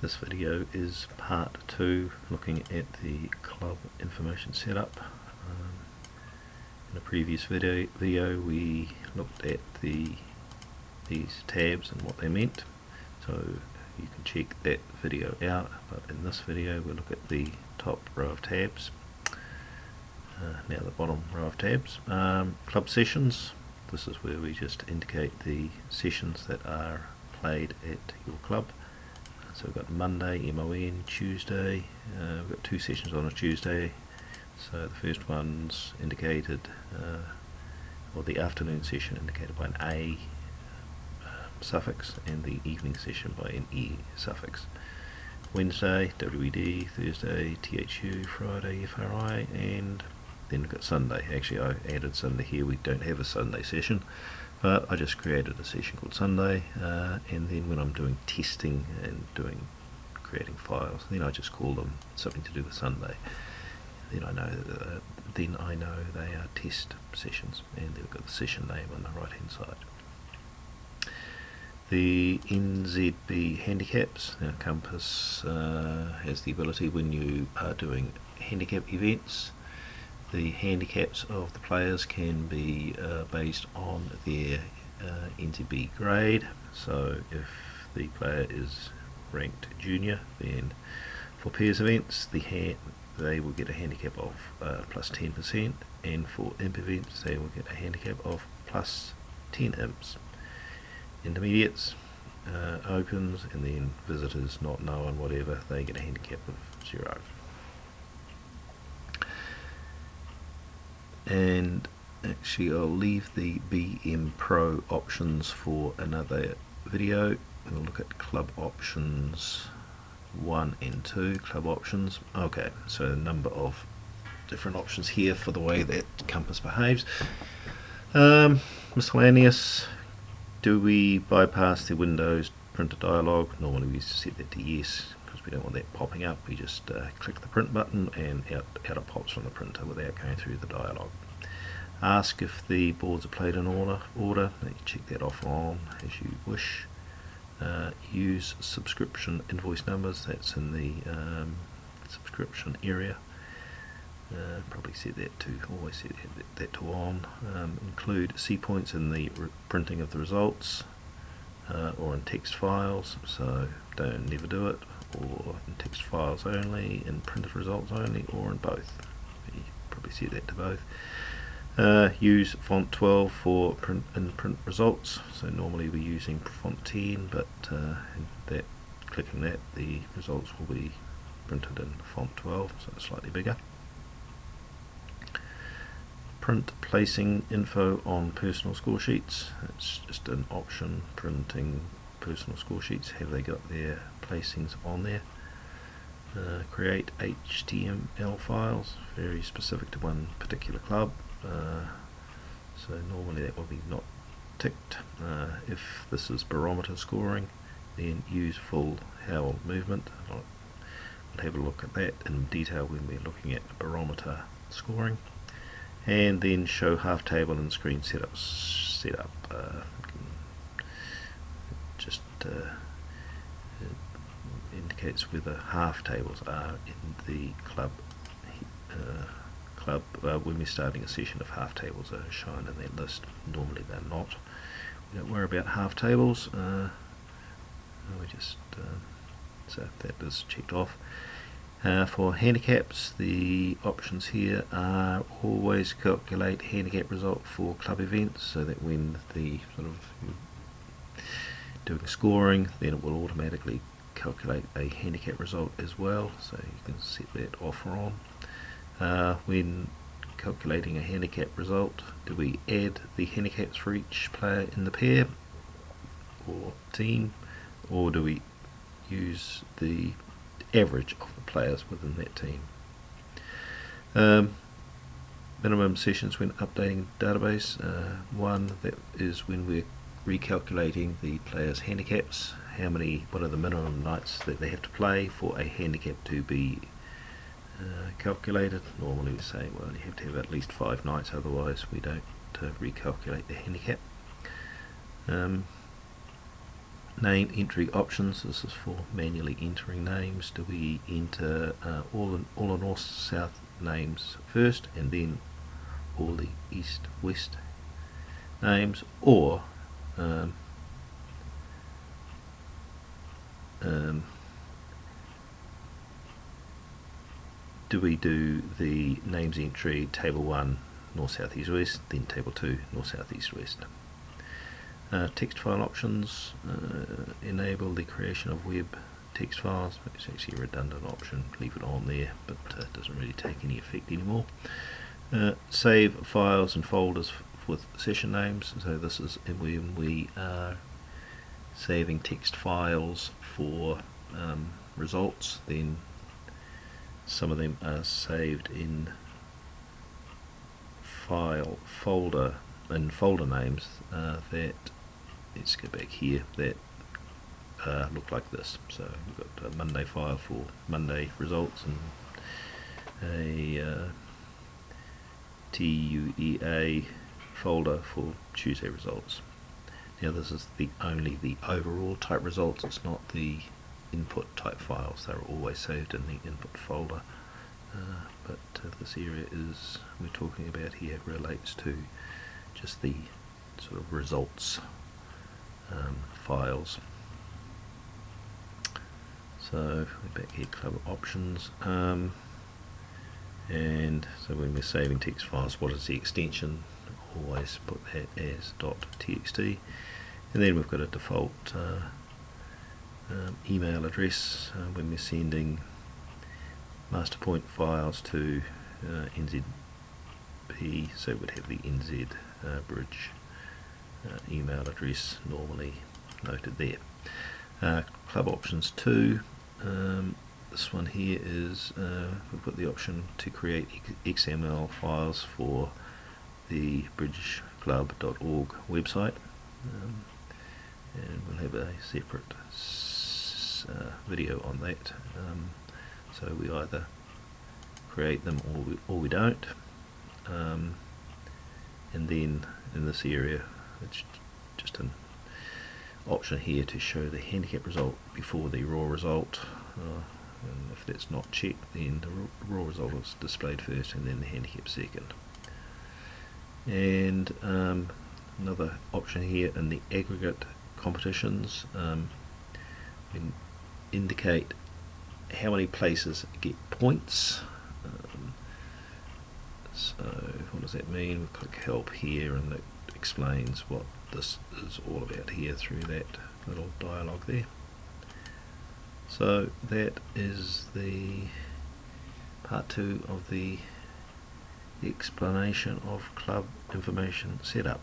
This video is part 2, looking at the club information setup. In a previous video we looked at these tabs and what they meant, so you can check that video out, but in this video we'll look at the top row of tabs. Now the bottom row of tabs. Club sessions, this is where we just indicate the sessions that are played at your club. So we've got Monday, MON, Tuesday, we've got 2 sessions on a Tuesday, so the first one's indicated, or the afternoon session indicated by an A suffix, and the evening session by an E suffix. Wednesday, WED, Thursday, THU, Friday, FRI, and then we've got Sunday. Actually I added Sunday here, we don't have a Sunday session, but I just created a session called Sunday, and then when I'm doing testing and creating files, then I just call them something to do with Sunday. Then I know they are test sessions, and they've got the session name on the right hand side. The NZB handicaps. Now Compass has the ability, when you are doing handicap events, the handicaps of the players can be based on their NZB grade. So if the player is ranked junior, then for pairs events they will get a handicap of plus 10%, and for imp events they will get a handicap of plus 10 imps. Intermediates, opens, and then visitors, not known, whatever, they get a handicap of 0. And actually I'll leave the BM Pro options for another video. We'll look at club options 1 and 2. Club options, okay, so a number of different options here for the way that Compass behaves. Miscellaneous, do we bypass the Windows printer dialog? Normally we set that to yes, because we don't want that popping up. We just click the print button and out it pops from the printer without going through the dialog. Ask if the boards are played in order. You check that off or on as you wish. Use subscription invoice numbers, that's in the subscription area. Probably set that to, always set that to on. Include C points in the printing of the results, or in text files, so never do it, or in text files only, in printed results only, or in both. You probably set that to both. Use font 12 for print results, so normally we're using font 10, but clicking that, the results will be printed in font 12, so it's slightly bigger. Print placing info on personal score sheets, it's just an option, printing personal score sheets, have they got their placings on there. Create HTML files, very specific to one particular club. So normally that will be not ticked. If this is barometer scoring, then use full howl movement. We'll have a look at that in detail when we're looking at barometer scoring. And then show half table and screen setup. Just indicates whether half tables are in the club. When we're starting a session, if half tables are shown in that list, normally they're not. We don't worry about half tables. So that is checked off. For handicaps, the options here are always calculate handicap result for club events, so that when the doing scoring, then it will automatically calculate a handicap result as well, so you can set that off or on. When calculating a handicap result, do we add the handicaps for each player in the pair or team, or do we use the average of the players within that team? Minimum sessions when updating database. One, that is when we're recalculating the players' handicaps. What are the minimum nights that they have to play for a handicap to be calculated? Normally we say, well, you have to have at least 5 nights, otherwise we don't recalculate the handicap. name entry options. This is for manually entering names. Do we enter all the north-south names first and then all the east-west names, or do we do the names entry table 1 north, south, east, west, then table 2 north, south, east, west? Text file options enable the creation of web text files. It's actually a redundant option, leave it on there, but it doesn't really take any effect anymore. Save files and folders with session names. So this is when we are saving text files for results, then some of them are saved in folder names that, let's go back here, that look like this. So we've got a Monday file for Monday results and a TUEA folder for Tuesday results. Now this is only the overall type results, it's not the input type files. They're always saved in the input folder, but this area is we're talking about here relates to just the sort of results files. So we're back here, club options, and so when we're saving text files, what is the extension? Always put that as .txt, and then we've got a default email address when we're sending master point files to NZP, so it would have the NZ bridge email address normally noted there. Club options 2, this one here is we've got the option to create XML files for the bridgeclub.org website, and we'll have a separate video on that. So we either create them or we don't, and then in this area it's just an option here to show the handicap result before the raw result, and if that's not checked, then the raw result is displayed first and then the handicap second. And another option here in the aggregate competitions, we indicate how many places get points. So what does that mean? We click help here and it explains what this is all about here through that little dialogue there. So that is the part 2 of the explanation of club information setup.